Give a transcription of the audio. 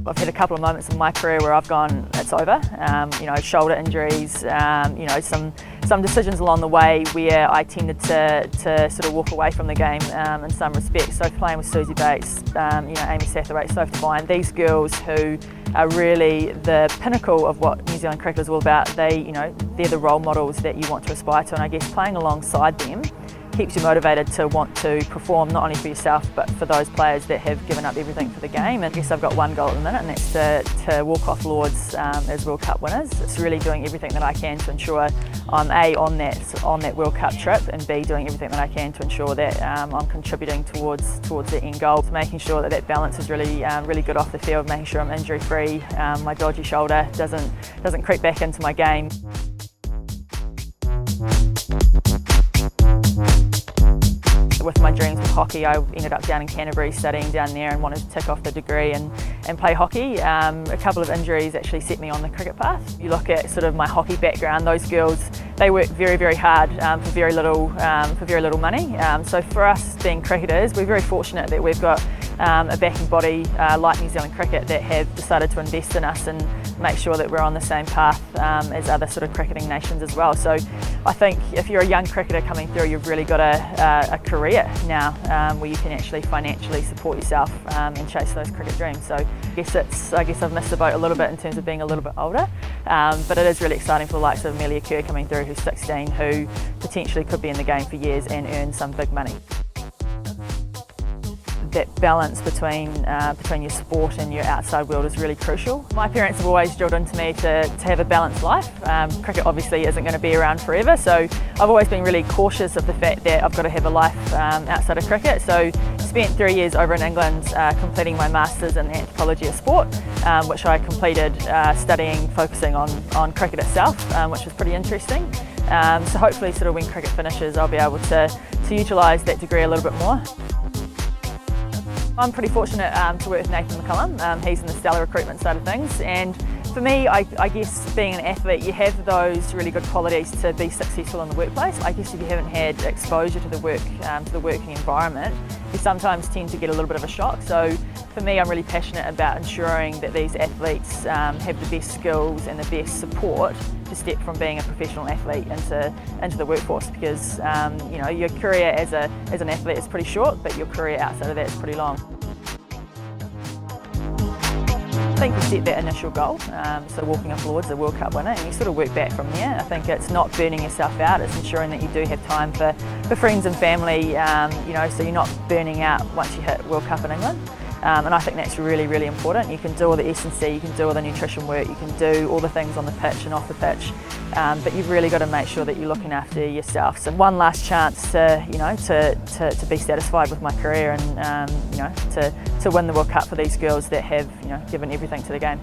I've had a couple of moments in my career where I've gone, it's over. Shoulder injuries, some decisions along the way where I tended to sort of walk away from the game in some respects. So playing with Suzie Bates, Amy Satterthwaite, Sophie Devine, these girls who are really the pinnacle of what New Zealand cricket is all about. They're the role models that you want to aspire to, and I guess playing alongside them keeps you motivated to want to perform not only for yourself but for those players that have given up everything for the game. And I guess I've got one goal at the minute, and that's to walk off Lords as World Cup winners. It's really doing everything that I can to ensure I'm A, on that World Cup trip, and B, doing everything that I can to ensure that I'm contributing towards the end goal. Making sure that balance is really good off the field, making sure I'm injury free, my dodgy shoulder doesn't creep back into my game. With my dreams with hockey, I ended up down in Canterbury studying down there and wanted to tick off the degree and play hockey. A couple of injuries actually set me on the cricket path. You look at sort of my hockey background, those girls, they work very, very hard for very little money. So for us being cricketers, we're very fortunate that we've got a backing body like New Zealand Cricket that have decided to invest in us and make sure that we're on the same path as other sort of cricketing nations as well. So I think if you're a young cricketer coming through, you've really got a career now where you can actually financially support yourself and chase those cricket dreams. So I guess I've missed the boat a little bit in terms of being a little bit older, but it is really exciting for the likes of Amelia Kerr coming through, who's 16, who potentially could be in the game for years and earn some big money. That balance between your sport and your outside world is really crucial. My parents have always drilled into me to have a balanced life. Cricket obviously isn't going to be around forever, so I've always been really cautious of the fact that I've got to have a life outside of cricket. So spent 3 years over in England completing my Masters in Anthropology of Sport, which I completed focusing on cricket itself, which was pretty interesting. So hopefully sort of when cricket finishes, I'll be able to utilise that degree a little bit more. I'm pretty fortunate to work with Nathan McCullum. He's in the stellar recruitment side of things, and for me, I guess being an athlete, you have those really good qualities to be successful in the workplace. I guess if you haven't had exposure to the working environment, you sometimes tend to get a little bit of a shock. So for me, I'm really passionate about ensuring that these athletes have the best skills and the best support to step from being a professional athlete into the workforce, because your career as an athlete is pretty short, but your career outside of that is pretty long. I think you set that initial goal, so walking off Lords, a World Cup winner, and you sort of work back from there. I think it's not burning yourself out, it's ensuring that you do have time for friends and family, so you're not burning out once you hit World Cup in England. And I think that's really, really important. You can do all the S&C, you can do all the nutrition work, you can do all the things on the pitch and off the pitch, but you've really got to make sure that you're looking after yourself. So one last chance to be satisfied with my career and to win the World Cup for these girls that have given everything to the game.